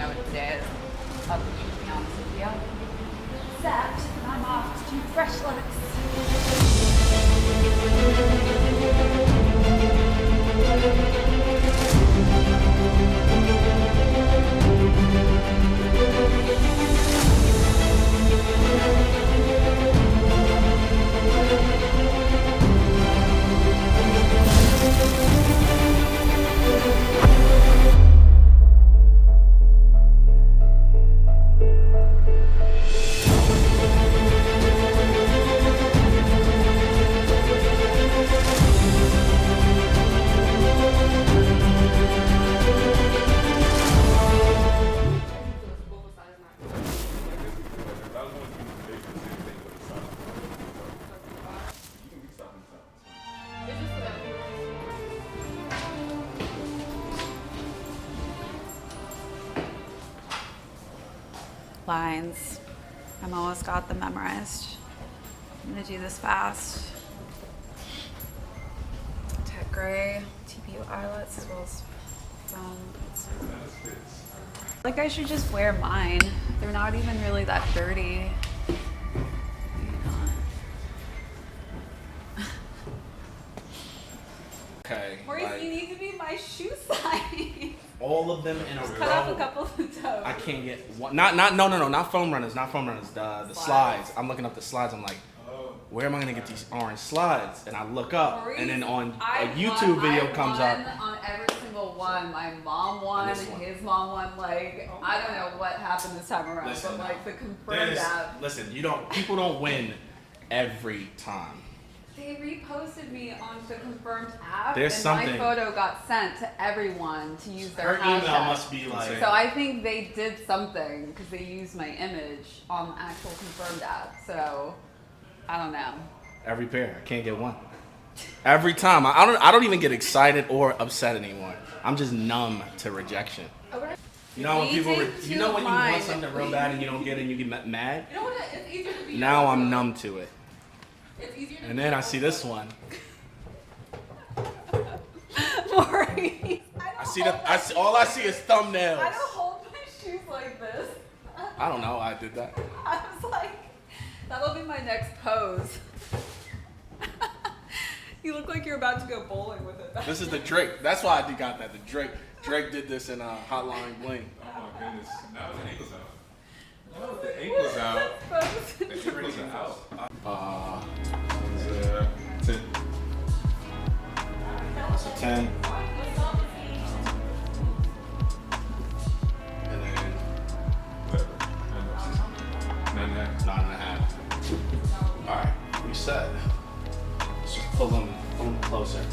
know what today is. I'll be honest with you. Except I'm off to Fresh Looks. Lines. I'm almost got them memorized. I'm gonna do this fast. Tech gray, TPU eyelets, as well as foam. Like I should just wear mine. They're not even really that dirty. Okay. Maurice, like, you need to be my shoe size. all of them in a row. Cut off a couple of the toes. I can't get one. Not foam runners. Not foam runners. The slides. I'm looking up the slides. I'm like, where am I gonna get these orange slides? And I look up, Maurice, and then on a YouTube video comes up. On every single one. My mom won. His mom won. Like I don't know what happened this time around, but like the confirmed app. Listen, people don't win every time. They reposted me on the confirmed app, There's and something. my photo got sent to everyone to use their Her hashtag. email must be like. So I think they did something because they used my image on the actual confirmed app. So I don't know. Every pair. I can't get one. Every time. I don't even get excited or upset anymore. I'm just numb to rejection. Okay. You know when people, when you want mine. something real bad and you don't get it and you get mad? You know what? It's easier to be. Now I'm numb to it. It's easier to And then I see this one. Maurice. All I see is thumbnails. I don't hold my shoes like this. I don't know. I did that. I was like, that'll be my next pose. You look like you're about to go bowling with it. This is the Drake. That's why I got that. The Drake did this in Hotline Bling. Oh my goodness. Now the ankle's out. Now the ankle's out. The ankle's out. It's 10. It's a 10. And then Whatever. 9.5. 9.5. Alright, we set. Let's just pull them closer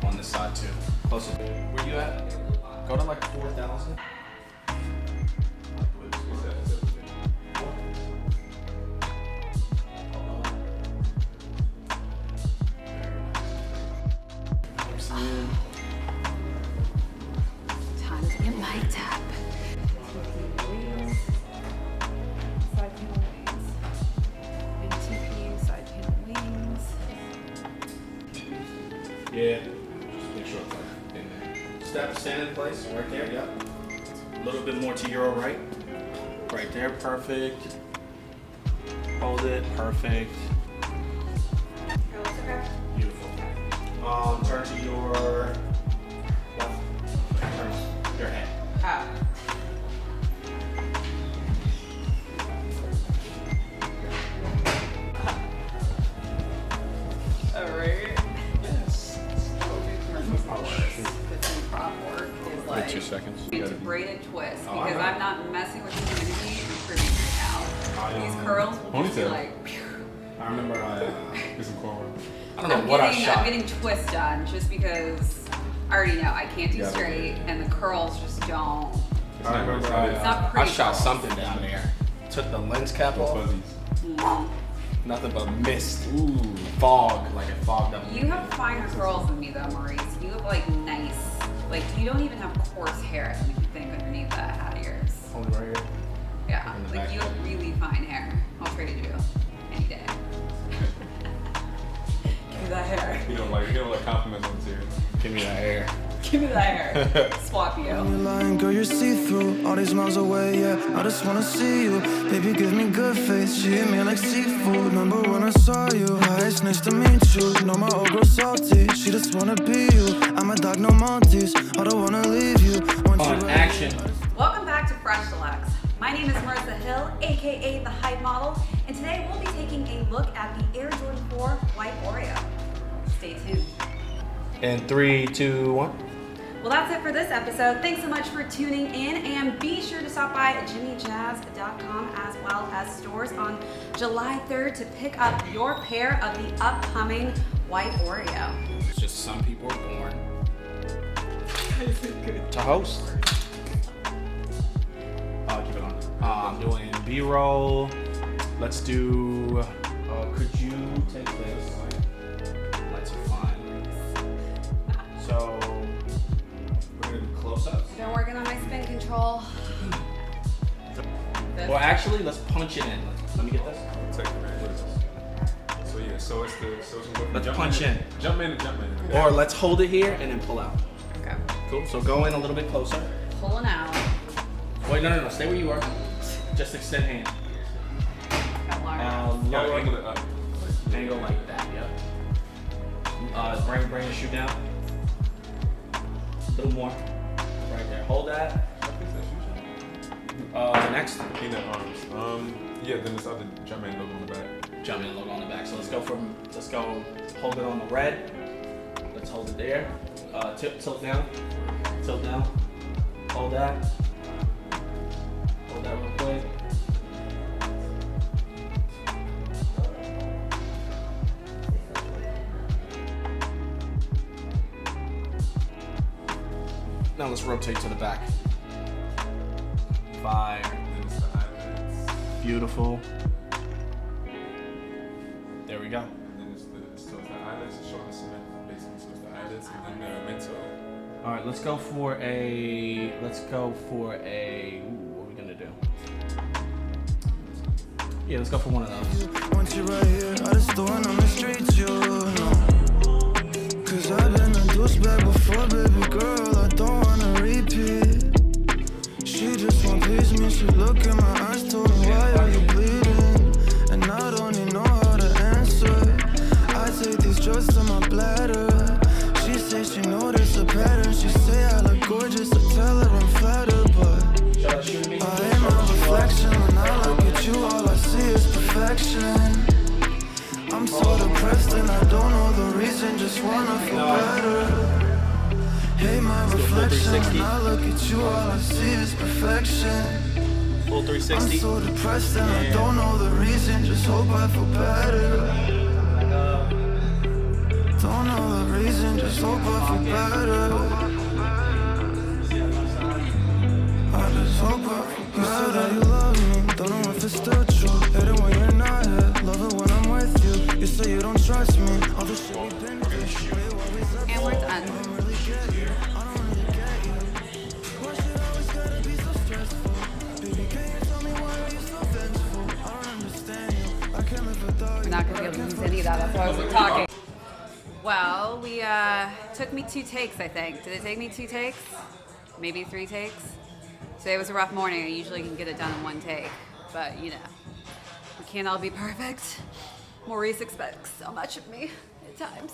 on this side too. Closer. Where you at? Go to like 4,000. Time to get my tap. Side panel wings. And TPU side panel wings. Yeah. Just make sure it's like in there. Stand in place. Right there. Yep. A little bit more to your right. Right there. Perfect. Hold it. Perfect. Beautiful. Turn to your left. Turn your head. Oh. Alright. Yes. Prop work is like 2 seconds. it's a braided twist Oh, because I know. I'm not messing with the community and pruning right now. These curls will just be Ponytail. like. I remember Get some cornrow. I don't know what I I'm shot. getting twist done just because I already know I can't do Yeah. straight and the curls just don't. It's I not remember very It's not pretty. I shot curls. something down there. Took the lens cap Those off. fuzzies. Nothing but mist. Ooh, fog. Like it fogged up. You have finer curls than me though, Maurice. You have like nice, like you don't even have coarse hair. You think underneath that hat of yours. Only right here. Yeah, In the like back. you have really fine hair. I'll trade you any day. Give me that hair. You don't like compliments on the series. Give me that hair. Give me that hair. Swap you. You're lying, girl, you're see-through. All these miles away, yeah, I just wanna see you. Baby, give me good face. She hit me like seafood. Remember when I saw you? Hi, it's nice to meet you. Know my old girl salty. She just wanna be you. I'm a dog, no Monties. I don't wanna leave you. On action. Welcome back to Fresh Deluxe. My name is Marissa Hill, aka the Hype Model, and today we'll be taking a look at the Air Jordan 4 White Oreo. Stay tuned. And 3, 2, 1. Well, that's it for this episode. Thanks so much for tuning in, and be sure to stop by jimmyjazz.com as well as stores on July 3rd to pick up your pair of the upcoming White Oreo. It's just some people are born to host. I'll keep it on. I'm doing B-roll. Let's do, could you take this? Lights are fine. So, we're gonna do close-ups. Been working on my spin control. Well, actually, let's punch it in. Let me get this. Take it, man. What is this? So yeah, so it's Let's punch in. Jump in. Or let's hold it here and then pull out. Okay. Cool. So go in a little bit closer. Pulling out. Wait, no. Stay where you are. Just extend hand. Gotta Lower angle it up. angle like that. Yep. Bring the shoe down. A little more. Right there. Hold that. Next. In the arms. Yeah. Then it's other Jumpman logo on the back. Jumpman logo on the back. So let's go hold it on the red. Let's hold it there. Tilt down. Tilt down. Hold that. Hold that real quick. Now let's rotate to the back. Fire. Then it's the eyelids. Beautiful. There we go. And then it's the eyelids, it's showing the cement, basically. So it's the eyelids and then the mental. All right, let's go for a, ooh, what are we gonna do? Yeah, let's go for one of those. Want you right here, I just throwing on the streets, you know. Cause I've been a douchebag before, baby girl, I don't wanna repeat. She just won't please me, she look in my eyes, told me why are you bleeding? And I don't even know how to answer. I take these drugs to my bladder. She says she noticed a pattern. She say I look gorgeous, I tell her I'm flattered, but I am my reflection. When I look at you, all I see is perfection. I'm so depressed and I don't know the reason, just wanna feel better. Hey, my reflection, when I look at you, all I see is perfection. Full 360. I'm so depressed and I don't know the reason, just hope I feel better. Don't know the reason, just hope I feel better. I just hope I feel better. You said that you love me, don't know if it's still true. Hate it when you're not here, love it when I'm with you. You say you don't trust me, all the shit we've been through. And we're done. We're not gonna be able to use any of that, that's why I was talking. Well, took me 2 takes, I think. Did it take me 2 takes? Maybe 3 takes? Today was a rough morning. I usually can get it done in 1 take, but you know, we can't all be perfect. Maurice expects so much of me at times.